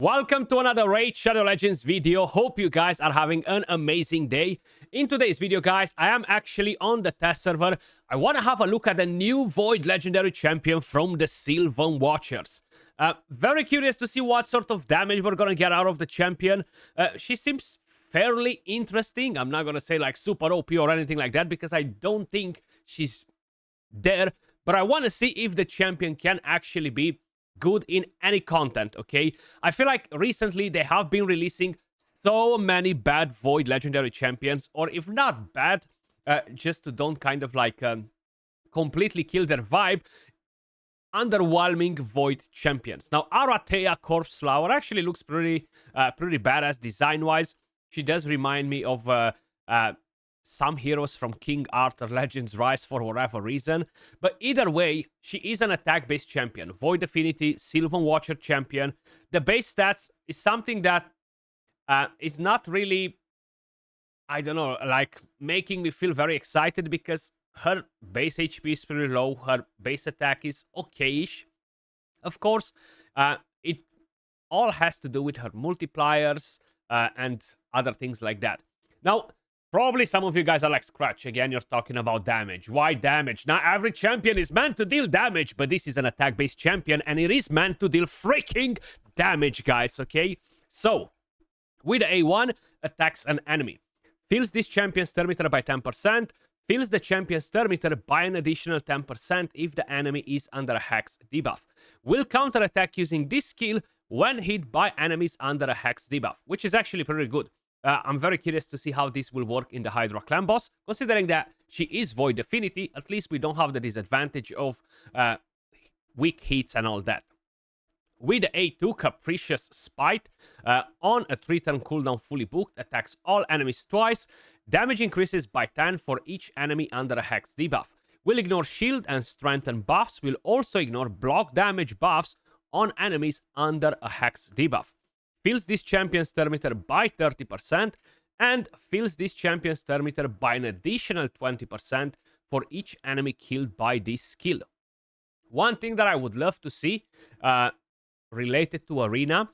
Welcome to another Raid Shadow Legends video. Hope you guys are having an amazing day. In today's video, guys, I am actually on the test server. I want to have a look at the new Void Legendary Champion from the Sylvan Watchers. Very curious to see what sort of damage we're going to get out of the champion. She seems fairly interesting. I'm not going to say like super OP or anything like that because I don't think she's there. But I want to see if the champion can actually be good in any content, okay? I feel like recently they have been releasing so many bad Void Legendary Champions, or if not bad, just to don't kind of like completely kill their vibe, underwhelming Void Champions. Now, Arathea Corpseflower actually looks pretty badass design-wise. She does remind me of some heroes from King Arthur Legends Rise for whatever reason. But either way, she is an attack-based champion. Void Affinity, Sylvan Watcher champion. The base stats is something that is not really, I don't know, like making me feel very excited because her base HP is pretty low. Her base attack is okay-ish. Of course, it all has to do with her multipliers and other things like that. Now, probably some of you guys are like, Skratch, again, you're talking about damage. Why damage? Now, every champion is meant to deal damage, but this is an attack-based champion, and it is meant to deal freaking damage, guys, okay? So, with A1, attacks an enemy. Fills this champion's turn meter by 10%. Fills the champion's turn meter by an additional 10% if the enemy is under a Hex debuff. Will counterattack using this skill when hit by enemies under a Hex debuff, which is actually pretty good. I'm very curious to see how this will work in the Hydra clan boss. Considering that she is Void Affinity, at least we don't have the disadvantage of weak hits and all that. With the A2 Capricious Spite, on a 3-turn cooldown fully booked, attacks all enemies twice. Damage increases by 10 for each enemy under a Hex debuff. Will ignore shield and strengthen buffs. Will also ignore block damage buffs on enemies under a Hex debuff. Fills this champion's turn meter by 30%, and fills this champion's turn meter by an additional 20% for each enemy killed by this skill. One thing that I would love to see related to Arena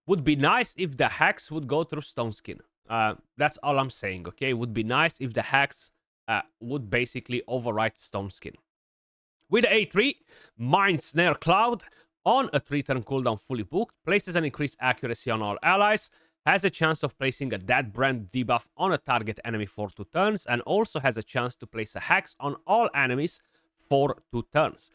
would be nice if the Hex would go through Stone Skin. That's all I'm saying, okay? Would be nice if the Hex would basically overwrite Stone Skin. With A3, Mind Snare Cloud, on a 3-turn cooldown fully booked, places an increased accuracy on all allies, has a chance of placing a Dead Brand debuff on a target enemy for 2 turns, and also has a chance to place a Hex on all enemies for 2 turns.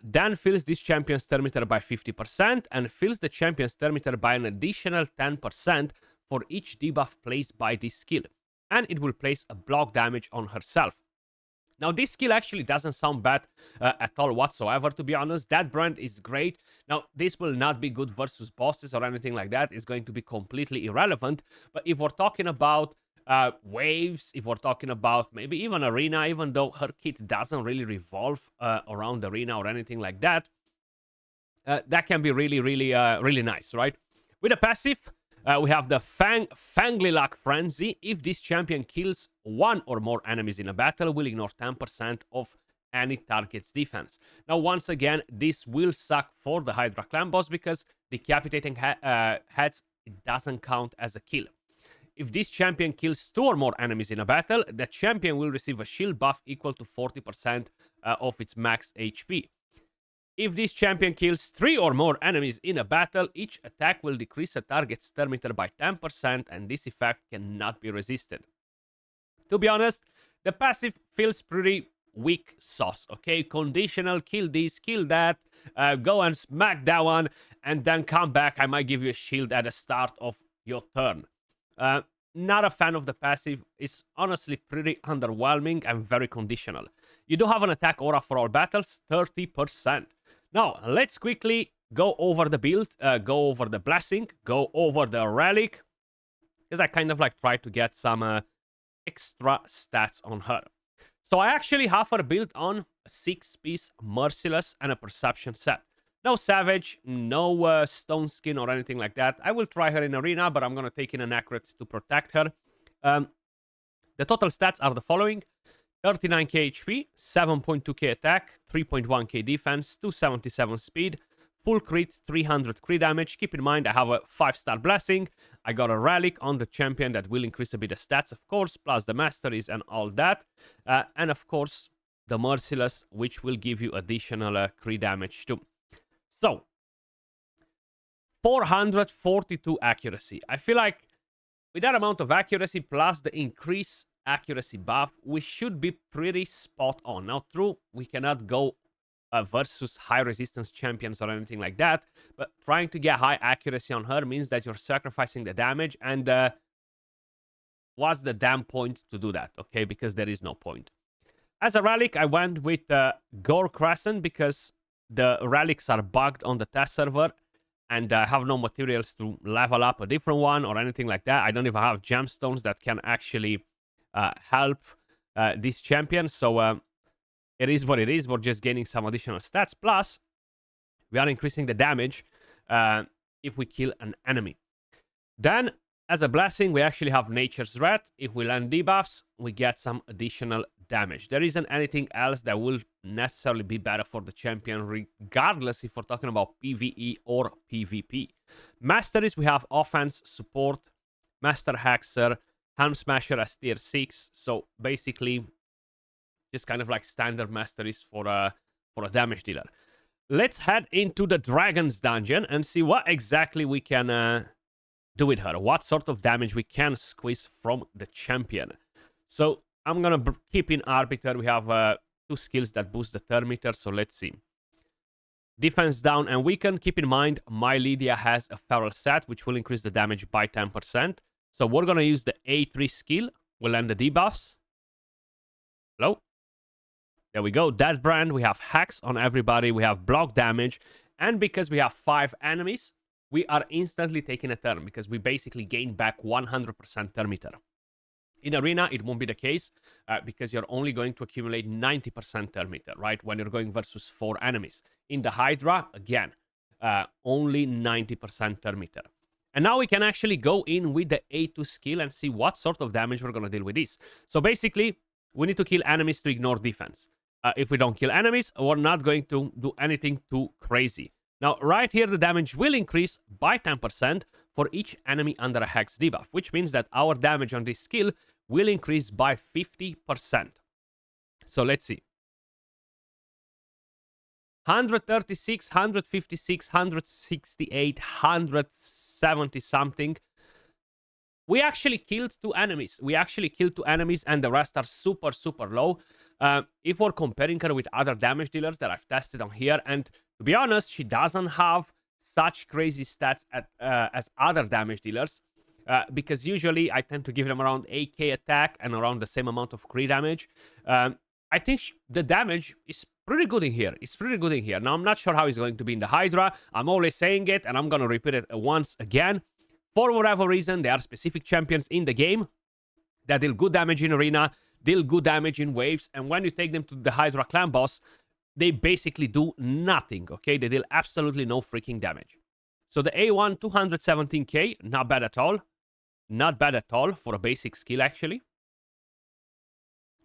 Then fills this champion's turn meter by 50%, and fills the champion's turn meter by an additional 10% for each debuff placed by this skill. And it will place a block damage on herself. Now, this skill actually doesn't sound bad at all whatsoever, to be honest. That brand is great. Now, this will not be good versus bosses or anything like that. It's going to be completely irrelevant. But if we're talking about waves, if we're talking about maybe even Arena, even though her kit doesn't really revolve around Arena or anything like that, that can be really nice, right? With a passive, we have the Fanglilac Frenzy. If this champion kills 1 or more enemies in a battle, will ignore 10% of any target's defense. Now, once again, this will suck for the Hydra clan boss because decapitating heads, it doesn't count as a kill. If this champion kills 2 or more enemies in a battle, the champion will receive a shield buff equal to 40% of its max HP. If this champion kills 3 or more enemies in a battle, each attack will decrease a target's turn meter by 10%, and this effect cannot be resisted. To be honest, the passive feels pretty weak sauce, okay? Conditional, kill this, kill that, go and smack that one, and then come back. I might give you a shield at the start of your turn. Not a fan of the passive. It's honestly pretty underwhelming and very conditional. You do have an attack aura for all battles, 30%. Now, let's quickly go over the build, go over the blessing, go over the relic, because I kind of like try to get some extra stats on her. So I actually have her built on a 6-piece Merciless and a Perception set. No Savage, no Stone Skin or anything like that. I will try her in Arena, but I'm going to take in an Accurate to protect her. The total stats are the following. 39k HP, 7.2k attack, 3.1k defense, 277 speed, full crit, 300 crit damage. Keep in mind, I have a 5-star blessing. I got a relic on the champion that will increase a bit of stats, of course, plus the masteries and all that. And of course, the Merciless, which will give you additional crit damage too. So, 442 accuracy. I feel like with that amount of accuracy plus the increased accuracy buff, we should be pretty spot on. Now, true, we cannot go versus high resistance champions or anything like that, but trying to get high accuracy on her means that you're sacrificing the damage, and what's the damn point to do that, okay? Because there is no point. As a relic, I went with Gore Crescent because the relics are bugged on the test server, and I have no materials to level up a different one or anything like that. I don't even have gemstones that can actually help this champion, so it is what it is. We're just gaining some additional stats, plus we are increasing the damage if we kill an enemy. Then, as a blessing, we actually have Nature's Wrath. If we land debuffs, we get some additional damage. There isn't anything else that will necessarily be better for the champion, regardless if we're talking about PvE or PvP. Masteries, we have Offense, Support, Master Hexer, Helm Smasher as tier 6. So basically, just kind of like standard masteries for a damage dealer. Let's head into the Dragon's Dungeon and see what exactly we can do with her. What sort of damage we can squeeze from the champion. So I'm gonna keep in Arbiter. We have 2 skills that boost the turn meter. So let's see. Defense down and weaken. Keep in mind, my Lydia has a feral set, which will increase the damage by 10%. So we're gonna use the A3 skill. We'll end the debuffs. Hello? There we go. That brand, we have hacks on everybody. We have block damage. And because we have 5 enemies, we are instantly taking a turn because we basically gain back 100% turn meter. In Arena, it won't be the case because you're only going to accumulate 90% turn meter, right? When you're going versus 4 enemies. In the Hydra, again, only 90% turn meter. And now we can actually go in with the A2 skill and see what sort of damage we're going to deal with this. So basically, we need to kill enemies to ignore defense. If we don't kill enemies, we're not going to do anything too crazy. Now, right here, the damage will increase by 10% for each enemy under a Hex debuff, which means that our damage on this skill will increase by 50%. So let's see. 136, 156, 168, 170 something. We actually killed 2 enemies. And the rest are super, super low. If we're comparing her with other damage dealers that I've tested on here, and to be honest, she doesn't have such crazy stats as other damage dealers, because usually I tend to give them around 8k attack and around the same amount of crit damage. I think the damage is pretty good in here. It's pretty good in here. Now, I'm not sure how it's going to be in the Hydra. I'm always saying it, and I'm going to repeat it once again. For whatever reason, there are specific champions in the game that deal good damage in Arena, deal good damage in waves, and when you take them to the Hydra clan boss, they basically do nothing, okay? They deal absolutely no freaking damage. So the A1, 217k, not bad at all. Not bad at all for a basic skill, actually.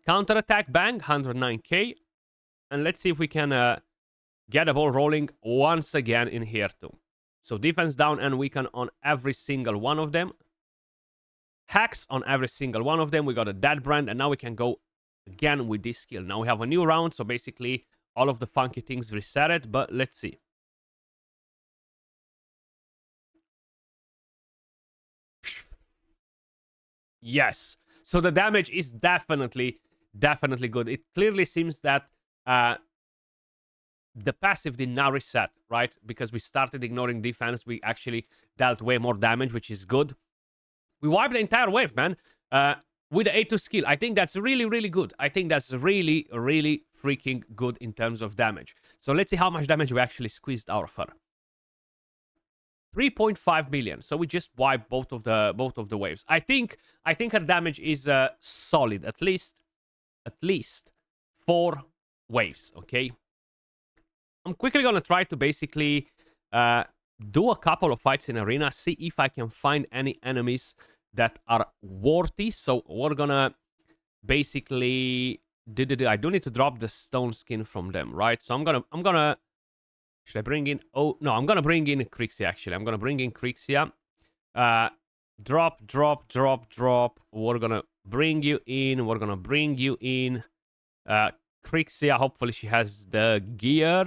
Counterattack bang, 109k. And let's see if we can get the ball rolling once again in here too. So defense down and weaken on every single one of them. Hacks on every single one of them. We got a dead brand, and now we can go again with this skill. Now we have a new round, so basically all of the funky things resetted, but let's see. Yes. So the damage is definitely good. It clearly seems that the passive did not reset, right? Because we started ignoring defense. We actually dealt way more damage, which is good. We wiped the entire wave, man, with the A2 skill. I think that's really, really good. I think that's really, really freaking good in terms of damage. So let's see how much damage we actually squeezed out of her. 3.5 million. So we just wiped both of the waves. I think her damage is solid. At least 4 waves. Okay. I'm quickly gonna try to basically do a couple of fights in Arena, see if I can find any enemies that are worthy. So we're gonna basically I do need to drop the stone skin from them, right? So I'm gonna Should I bring in... Oh, no, I'm going to bring in Crixia, actually. I'm going to bring in Crixia. Drop, drop, drop, drop. We're going to bring you in. We're going to bring you in. Crixia, hopefully she has the gear.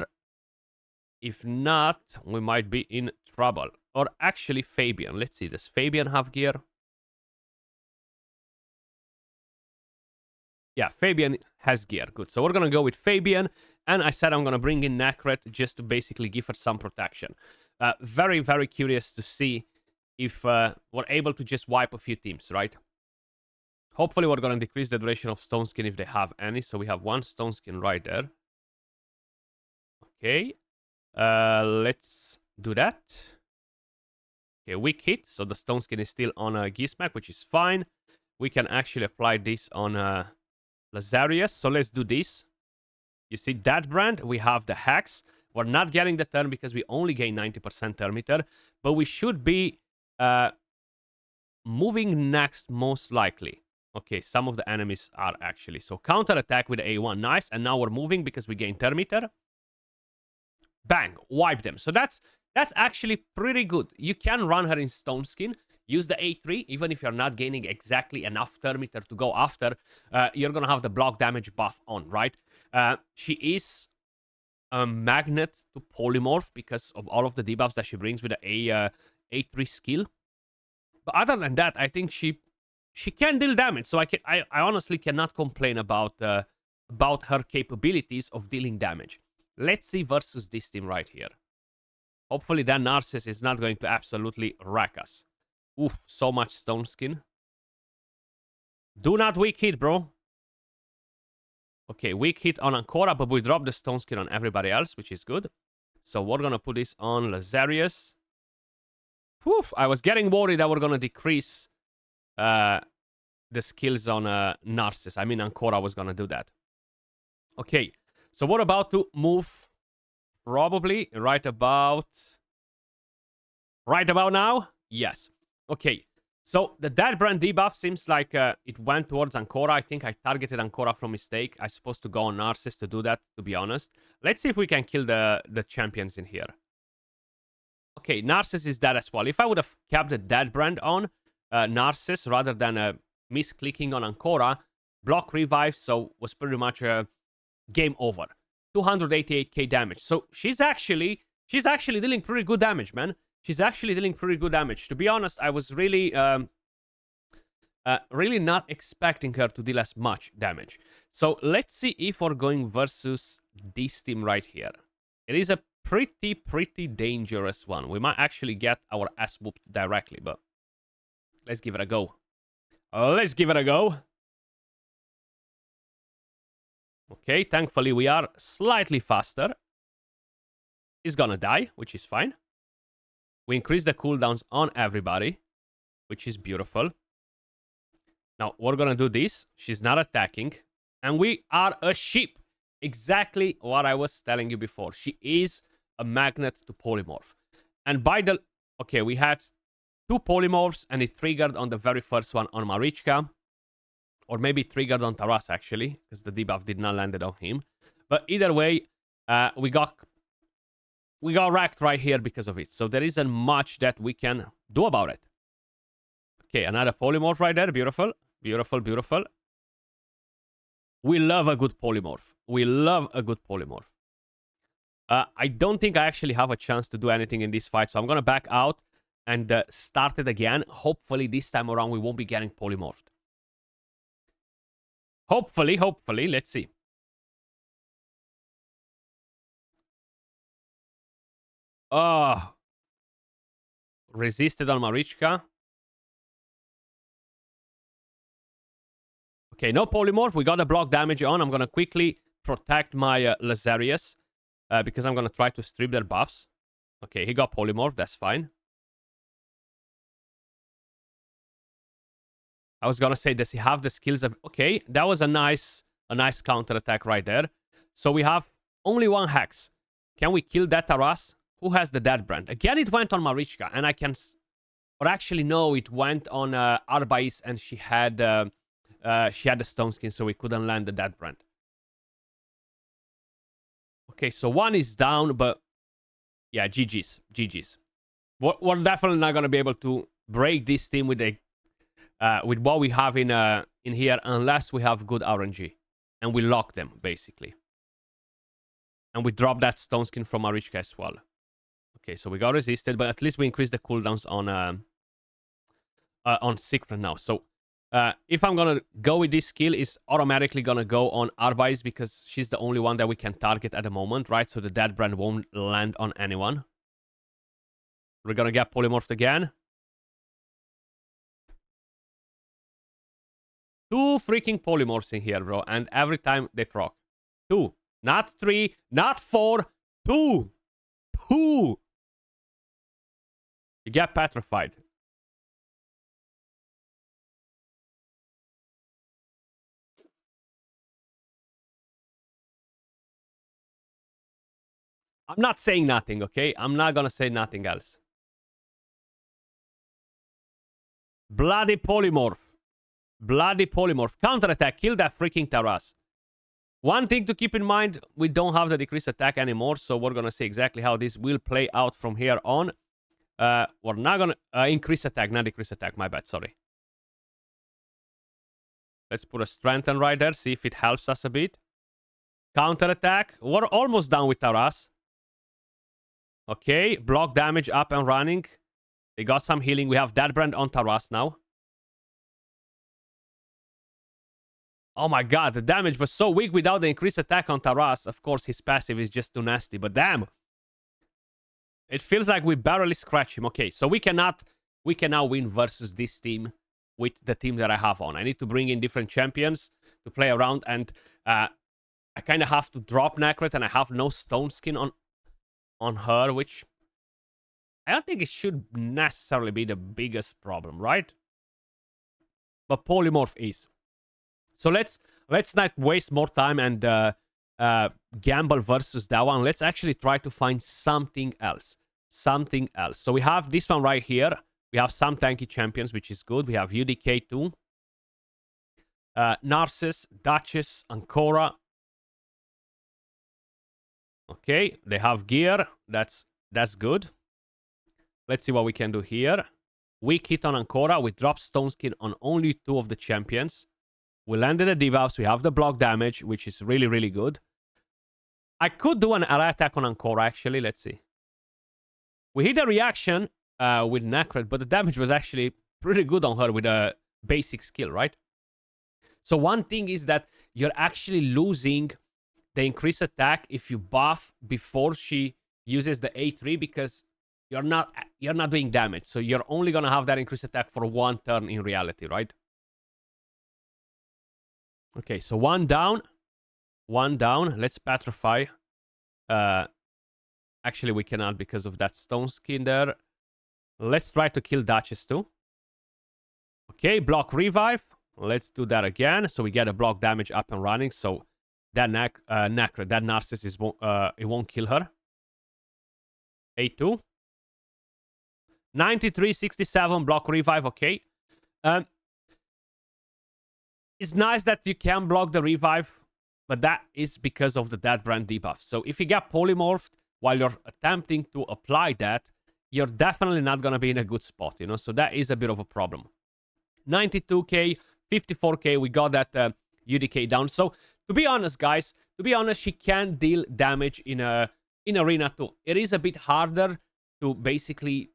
If not, we might be in trouble. Or actually, Fabian. Let's see. Does Fabian have gear? Yeah, Fabian has gear. Good. So we're going to go with Fabian. And I said I'm going to bring in Necret just to basically give her some protection. Very, very curious to see if we're able to just wipe a few teams, right? Hopefully we're going to decrease the duration of Stone Skin if they have any. So we have one Stone Skin right there. Okay. Let's do that. Okay, weak hit. So the Stone Skin is still on Gizmek, which is fine. We can actually apply this on Lazarius. So let's do this. You see that brand? We have the Hex. We're not getting the turn because we only gain 90% turn meter. But we should be moving next most likely. Okay, some of the enemies are actually. So counter attack with A1. Nice. And now we're moving because we gain turn meter. Bang. Wipe them. So that's actually pretty good. You can run her in Stone Skin. Use the A3, even if you're not gaining exactly enough turn meter to go after, you're going to have the block damage buff on, right? She is a magnet to polymorph because of all of the debuffs that she brings with the A3 skill. But other than that, I think she can deal damage. So I honestly cannot complain about her capabilities of dealing damage. Let's see versus this team right here. Hopefully that Narcissus is not going to absolutely wreck us. Oof, so much Stone Skin. Do not weak hit, bro. Okay, weak hit on Ancora, but we drop the Stone Skin on everybody else, which is good. So we're going to put this on Lazarius. Woof, I was getting worried that we're going to decrease the skills on Narcissus. I mean, Ancora was going to do that. Okay, so we're about to move probably right about now. Yes. Okay, so the Dead Brand debuff seems like it went towards Ancora. I think I targeted Ancora from mistake. I'm supposed to go on Narcissus to do that, to be honest. Let's see if we can kill the champions in here. Okay, Narcissus is dead as well. If I would have kept the Dead Brand on Narcissus rather than misclicking on Ancora, block revive, so was pretty much game over. 288k damage. So she's actually dealing pretty good damage, man. She's actually dealing pretty good damage. To be honest, I was really not expecting her to deal as much damage. So let's see if we're going versus this team right here. It is a pretty dangerous one. We might actually get our ass whooped directly, but let's give it a go. Let's give it a go. Okay, thankfully we are slightly faster. He's gonna die, which is fine. We increase the cooldowns on everybody, which is beautiful. Now, we're going to do this. She's not attacking. And we are a sheep. Exactly what I was telling you before. She is a magnet to polymorph. And by the... Okay, we had 2 polymorphs, and it triggered on the very first one on Marichka. Or maybe triggered on Taras, actually, because the debuff did not land on him. But either way, we got wrecked right here because of it. So there isn't much that we can do about it. Okay, another polymorph right there. Beautiful. Beautiful, beautiful. We love a good polymorph. We love a good polymorph. I don't think I actually have a chance to do anything in this fight. So I'm going to back out and start it again. Hopefully this time around we won't be getting polymorphed. Hopefully. Let's see. Oh. Resisted on Marichka. Okay, no polymorph. We got a block damage on. I'm going to quickly protect my Lazarius. Because I'm going to try to strip their buffs. Okay, he got polymorph. That's fine. I was going to say, does he have the skills of... Okay, that was a nice counter attack right there. So we have only 1 hex. Can we kill that Taras? Who has the Dead Brand? Again, it went on Marichka. And I can... Or actually, no, it went on Arbais and she had the Stone Skin, so we couldn't land the Dead Brand. Okay, so 1 is down, but Yeah, GG's. GG's. We're definitely not going to be able to break this team with with what we have in here unless we have good RNG. And we lock them, basically. And we drop that stone skin from Arichka as well. Okay, so we got resisted, but at least we increase the cooldowns on Secret now. So if I'm gonna go with this skill, it's automatically gonna go on Arbais because she's the only one that we can target at the moment, right? So the dead brand won't land on anyone. We're gonna get polymorphed again. 2 freaking polymorphs in here, bro, and every time they proc. 2. Not 3, not 4, 2. 2. You get petrified. I'm not saying nothing, okay? I'm not gonna say nothing else. Bloody polymorph. Bloody polymorph. Counterattack. Kill that freaking Taras. One thing to keep in mind, we don't have the decrease attack anymore, so we're gonna see exactly how this will play out from here on. We're not gonna increase attack, not decrease attack. My bad, sorry. Let's put a strengthen right there, see if it helps us a bit. Counterattack. We're almost done with Taras. Okay, block damage up and running. They got some healing. We have that brand on Taras now. Oh my god, the damage was so weak without the increased attack on Taras. Of course, his passive is just too nasty, but damn. It feels like we barely scratch him. Okay, so we can now win versus this team with the team that I have on. I need to bring in different champions to play around, and I kind of have to drop Necret, and I have no stone skin on her, which I don't think it should necessarily be the biggest problem, right? But polymorph is. So let's not waste more time and gamble versus that one. Let's actually try to find something else. Something else. So we have this one right here. We have some tanky champions, which is good. We have UDK2, Narcissus, Duchess, Ancora. Okay, they have gear. That's good. Let's see what we can do here. Weak hit on Ancora. We drop Stone Skin on only 2 of the champions. We landed the debuffs. We have the block damage, which is really, really good. I could do an ally attack on Ancora, actually. Let's see. We hit a reaction with Necret, but the damage was actually pretty good on her with a basic skill, right? So one thing is that you're actually losing the increased attack if you buff before she uses the A3 because you're not doing damage. So you're only going to have that increased attack for 1 turn in reality, right? Okay, so 1 down. 1 down. Let's petrify. Actually, we cannot because of that stone skin there. Let's try to kill Duchess too. Okay, block revive. Let's do that again. So we get a block damage up and running. So that Necret, that Narcissus, it won't kill her. A2. 93, 67, block revive. Okay. It's nice that you can block the revive, but that is because of the dead brand debuff. So if you get polymorphed while you're attempting to apply that, you're definitely not going to be in a good spot, you know? So that is a bit of a problem. 92k, 54k, we got that UDK down. So to be honest, guys, she can deal damage in Arena too. It is a bit harder to basically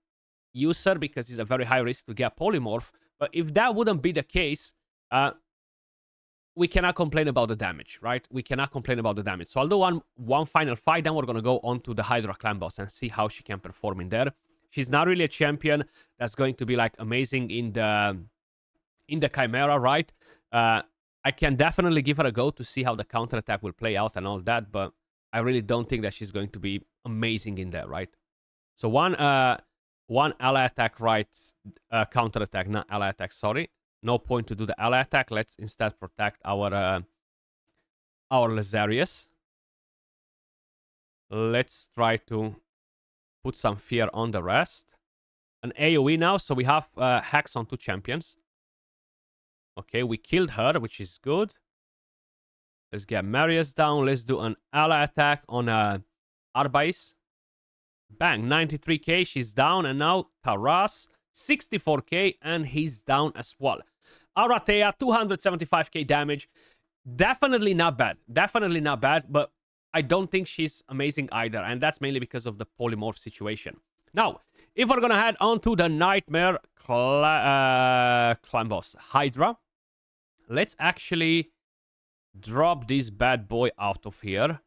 use her because it's a very high risk to get polymorph. But if that wouldn't be the case, we cannot complain about the damage, right? We cannot complain about the damage. So I'll do one final fight, then we're going to go on to the Hydra clan boss and see how she can perform in there. She's not really a champion that's going to be like amazing in the Chimera, right? I can definitely give her a go to see how the counterattack will play out and all that, but I really don't think that she's going to be amazing in there, right? So one ally attack, right? Counterattack, not ally attack, sorry. No point to do the ally attack. Let's instead protect our Lazarius. Let's try to put some fear on the rest. An AoE now, so we have Hex on 2 champions. Okay, we killed her, which is good. Let's get Marius down. Let's do an ally attack on Arbais. Bang, 93k, she's down. And now Taras, 64k, and he's down as well. Arathea, 275k damage. Definitely not bad. Definitely not bad, but I don't think she's amazing either. And that's mainly because of the polymorph situation. Now, if we're gonna head on to the Nightmare clan boss, Hydra, let's actually drop this bad boy out of here.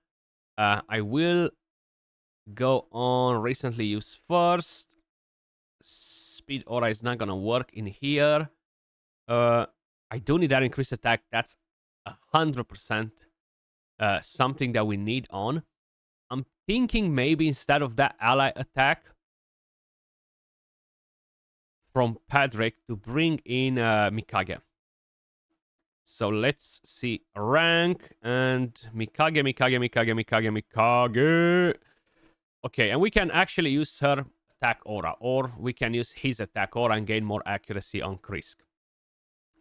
I will go on recently used first. Speed aura is not gonna work in here. I do need that increased attack. That's 100% something that we need on. I'm thinking maybe instead of that ally attack from Patrick to bring in Mikage. So let's see rank and Mikage. Okay, and we can actually use her attack aura, or we can use his attack aura and gain more accuracy on Krisk.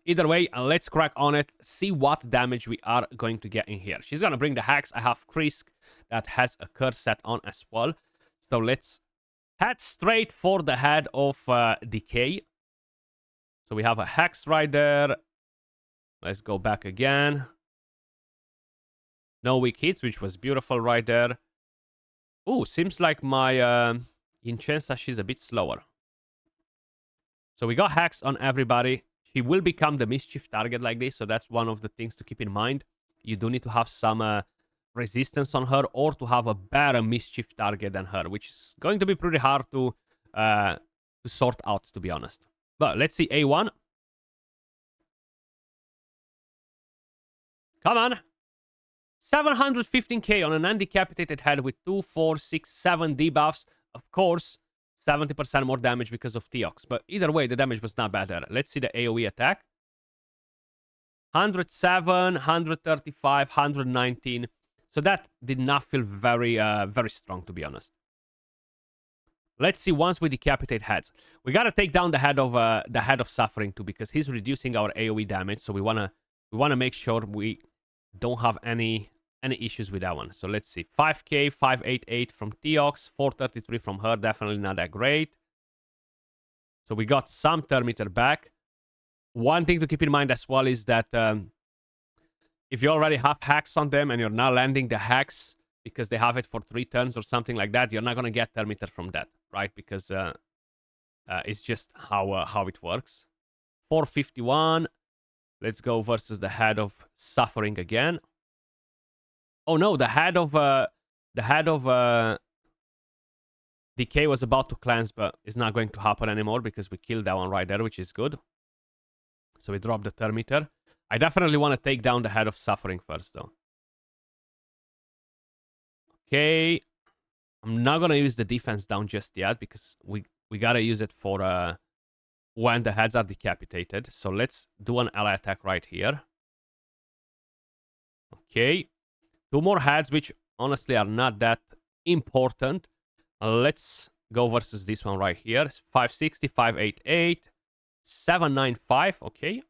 Either way, let's crack on it, see what damage we are going to get in here. She's gonna bring the Hex. I have Krisk that has a curse set on as well. So let's head straight for the head of Decay. So we have a Hex right there. Let's go back again. No weak hits, which was beautiful right there. Ooh, seems like my Inchensa, she's a bit slower. So we got Hex on everybody. She will become the mischief target like this, so that's one of the things to keep in mind. You do need to have some resistance on her, or to have a better mischief target than her, which is going to be pretty hard to sort out, to be honest. But let's see A1. Come on. 715k on an undecapitated head with 2, 4, 6, 7 debuffs. Of course, 70% more damage because of Theox. But either way, the damage was not bad there. Let's see the AoE attack. 107, 135, 119. So that did not feel very, very strong, to be honest. Let's see once we decapitate heads. We gotta take down the head of Suffering too, because he's reducing our AoE damage. So we wanna make sure we don't have any issues with that one. So let's see. 5k, 588 from Theox, 433 from her. Definitely not that great. So we got some Termiter back. One thing to keep in mind as well is that if you already have hacks on them and you're not landing the hacks because they have it for 3 turns or something like that, you're not going to get Termiter from that, right? Because it's just how it works. 451. Let's go versus the head of Suffering again. Oh no, the head of Decay was about to cleanse, but it's not going to happen anymore because we killed that one right there, which is good. So we dropped the Termiter. I definitely want to take down the head of Suffering first, though. Okay. I'm not going to use the defense down just yet because we got to use it for when the heads are decapitated. So let's do an ally attack right here. Okay. 2 more heads, which honestly are not that important. Let's go versus this one right here. 560, 588, 795. Okay.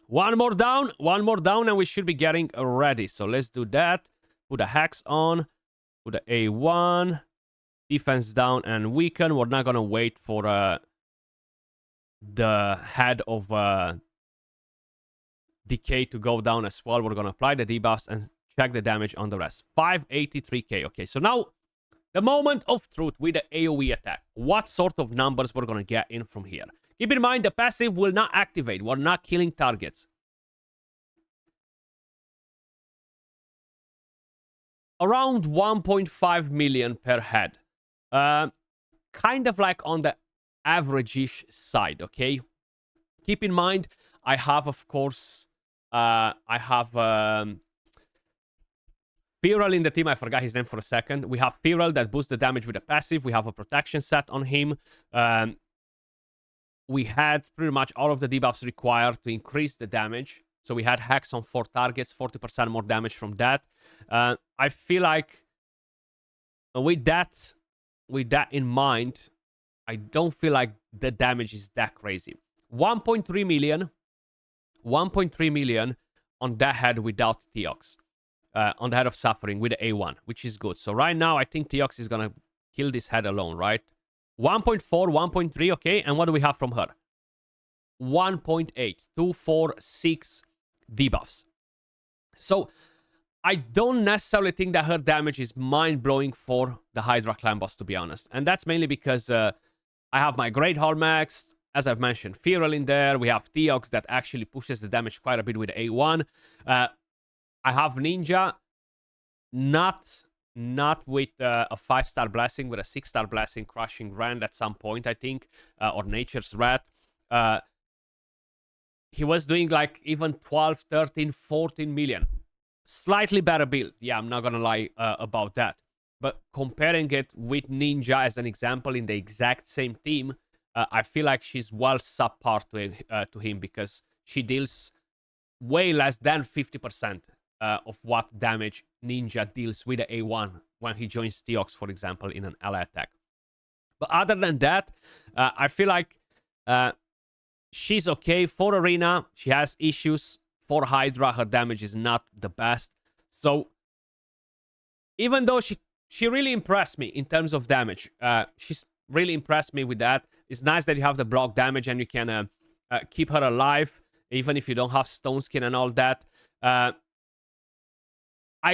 One more down, and we should be getting ready. So let's do that. Put a Hex on. Put a A1. Defense down and weaken. We're not going to wait for the head of Decay to go down as well. We're going to apply the debuffs and check the damage on the rest. 583k. Okay, so now the moment of truth with the AoE attack. What sort of numbers we're going to get in from here? Keep in mind, the passive will not activate. We're not killing targets. Around 1.5 million per head. Kind of like on the average-ish side, okay? Keep in mind, I have, of course, Feral in the team. I forgot his name for a second. We have Feral that boosts the damage with a passive. We have a protection set on him. We had pretty much all of the debuffs required to increase the damage. So we had Hex on 4 targets, 40% more damage from that. I feel like with that in mind, I don't feel like the damage is that crazy. 1.3 million on that head without Theox. On the head of Suffering with the A1, which is good. So right now, I think Theox is going to kill this head alone, right? 1.4, 1.3, okay. And what do we have from her? 1.8, 2, 4, 6 debuffs. So I don't necessarily think that her damage is mind-blowing for the Hydra clan boss, to be honest. And that's mainly because I have my Great Hall maxed. As I've mentioned, Feral in there. We have Theox that actually pushes the damage quite a bit with A1. I have Ninja, not with a 5-star blessing, with a 6-star blessing, Crushing Rand at some point, I think, or Nature's Wrath. He was doing like even 12, 13, 14 million. Slightly better build. Yeah, I'm not gonna lie about that. But comparing it with Ninja as an example in the exact same team, I feel like she's well subpar to him because she deals way less than 50% of what damage Ninja deals with the A1 when he joins Theox, for example, in an ally attack. But other than that, I feel like she's okay. For Arena, she has issues. For Hydra, her damage is not the best. So even though she really impressed me in terms of damage, she's really impressed me with that. It's nice that you have the block damage and you can keep her alive, even if you don't have Stone Skin and all that. I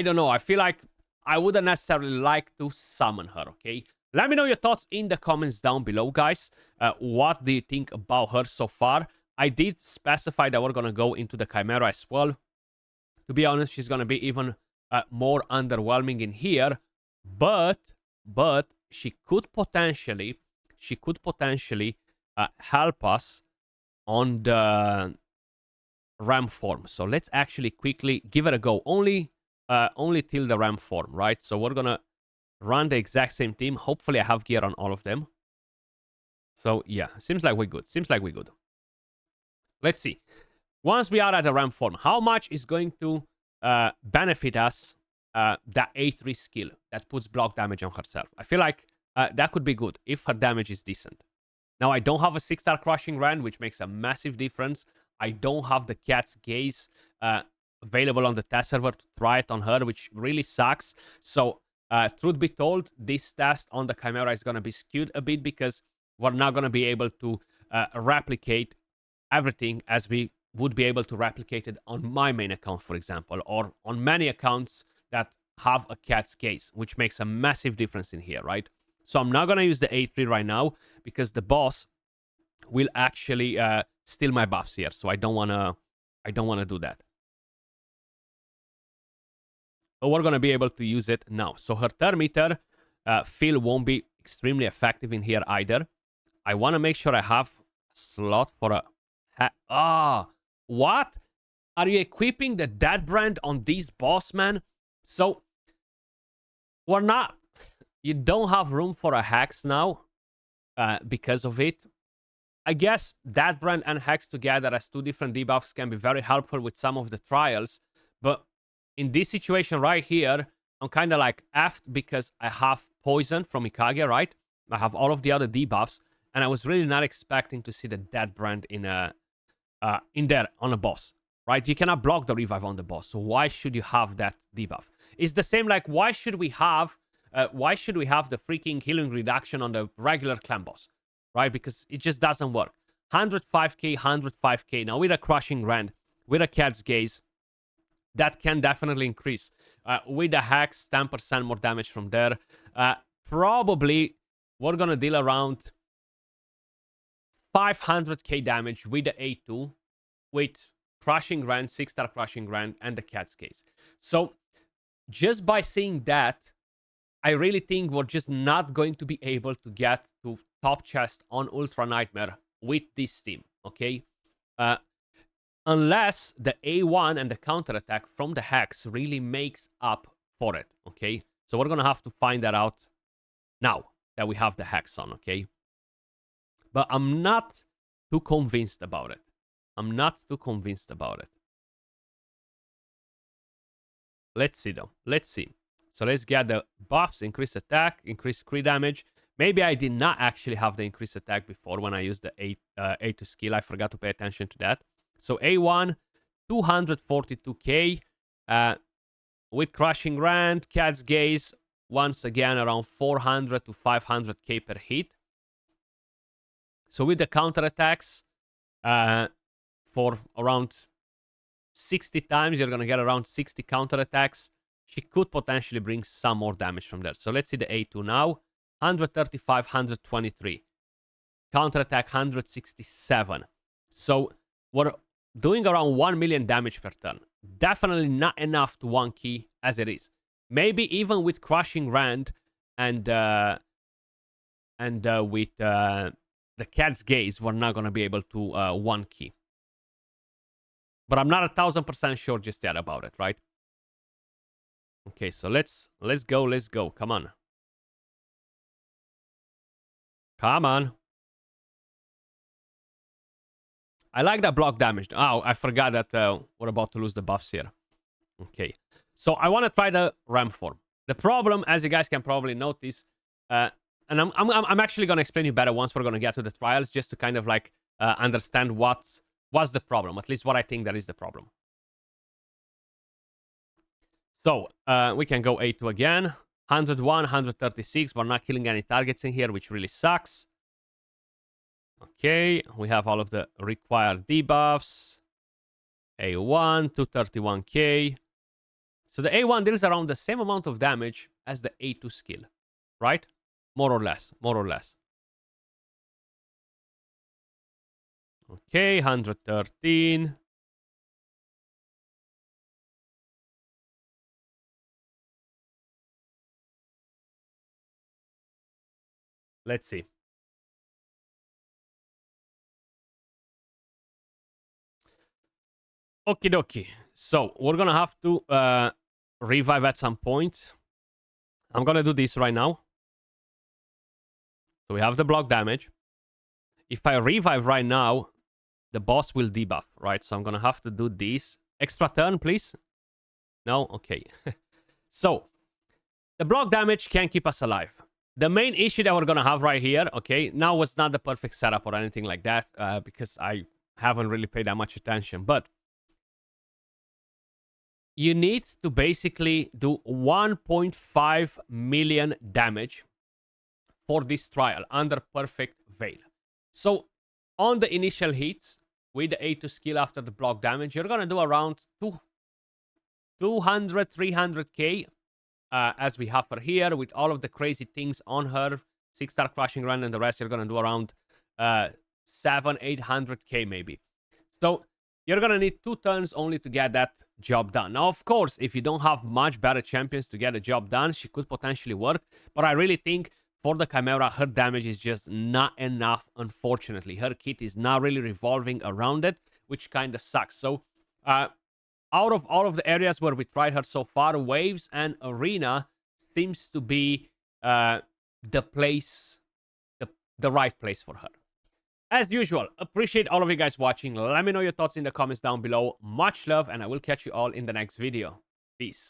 don't know. I feel like I wouldn't necessarily like to summon her, okay? Let me know your thoughts in the comments down below, guys. What do you think about her so far? I did specify that we're going to go into the Chimera as well. To be honest, she's going to be even more underwhelming in here. But she could potentially help us on the ram form. So let's actually quickly give it a go. Only till the ram form, right? So we're gonna run the exact same team. Hopefully I have gear on all of them. So yeah, seems like we're good. Let's see. Once we are at the ram form, how much is going to benefit us that A3 skill that puts block damage on herself? I feel like that could be good if her damage is decent. Now, I don't have a 6-star Crushing Rand, which makes a massive difference. I don't have the Cat's Gaze available on the test server to try it on her, which really sucks. So, truth be told, this test on the Chimera is going to be skewed a bit because we're not going to be able to replicate everything as we would be able to replicate it on my main account, for example, or on many accounts that have a Cat's Gaze, which makes a massive difference in here, right? So I'm not going to use the A3 right now because the boss will actually steal my buffs here. So I don't want to do that. But we're going to be able to use it now. So her Thermeter fill won't be extremely effective in here either. I want to make sure I have a slot for a... what? Are you equipping the Dead Brand on this boss, man? So we're not... You don't have room for a Hex now because of it. I guess that brand and Hex together as two different debuffs can be very helpful with some of the trials. But in this situation right here, I'm kind of like effed because I have Poison from Ikage, right? I have all of the other debuffs. And I was really not expecting to see the Dead Brand in there on a boss, right? You cannot block the revive on the boss. So why should you have that debuff? It's the same like why should we have the freaking healing reduction on the regular clan boss, right? Because it just doesn't work. 105k, 105k. Now with a Crushing Rand, with a Cat's Gaze, that can definitely increase. With a Hex, 10% more damage from there. Probably we're going to deal around 500k damage with the A2, with Crushing Rand, 6-star Crushing Rand, and the Cat's Gaze. So just by seeing that, I really think we're just not going to be able to get to top chest on Ultra Nightmare with this team, okay? Unless the A1 and the counterattack from the Hex really makes up for it, okay? So we're going to have to find that out now that we have the Hex on, okay? But I'm not too convinced about it. Let's see, though. Let's see. So let's get the buffs, increase attack, increase crit damage. Maybe I did not actually have the increased attack before when I used the A2 skill. I forgot to pay attention to that. So A1, 242k with Crushing Rand, Cat's Gaze. once again around 400 to 500k per hit. So with the counterattacks, for around 60 times, you're going to get around 60 counterattacks. She could potentially bring some more damage from there. So let's see the A2 now. 135, 123. Counterattack 167. So we're doing around 1 million damage per turn. Definitely not enough to 1 key as it is. Maybe even with Crushing Rand and with the Cat's Gaze, we're not going to be able to 1 key. But I'm not 1000% sure just yet about it, right? Okay, so let's go. Come on. Come on. I like that block damage. Oh, I forgot that we're about to lose the buffs here. Okay. So I want to try the Ram form. The problem, as you guys can probably notice, and I'm actually going to explain you better once we're going to get to the trials, just to kind of like understand what's the problem, at least what I think that is the problem. So, we can go A2 again. 101, 136. We're not killing any targets in here, which really sucks. Okay, we have all of the required debuffs. A1, 231k. So the A1 deals around the same amount of damage as the A2 skill, right? More or less, more or less. Okay, 113. Let's see. Okie dokie. So we're gonna have to revive at some point. I'm gonna do this right now. So we have the block damage. If I revive right now, the boss will debuff, right? So I'm gonna have to do this. Extra turn, please. No? Okay. So the block damage can keep us alive. The main issue that we're gonna have right here, okay, now was not the perfect setup or anything like that, because I haven't really paid that much attention, but you need to basically do 1.5 million damage for this trial under Perfect Veil. So on the initial hits with the A2 skill after the block damage, you're gonna do around 200, 300k. As we have her here, with all of the crazy things on her, 6-star Crushing Run and the rest, you're going to do around 700-800k maybe. So you're going to need 2 turns only to get that job done. Now, of course, if you don't have much better champions to get a job done, she could potentially work. But I really think for the Chimera, her damage is just not enough, unfortunately. Her kit is not really revolving around it, which kind of sucks. So, out of all of the areas where we tried her so far, Waves and Arena seems to be the place, the right place for her. As usual, appreciate all of you guys watching. Let me know your thoughts in the comments down below. Much love, and I will catch you all in the next video. Peace.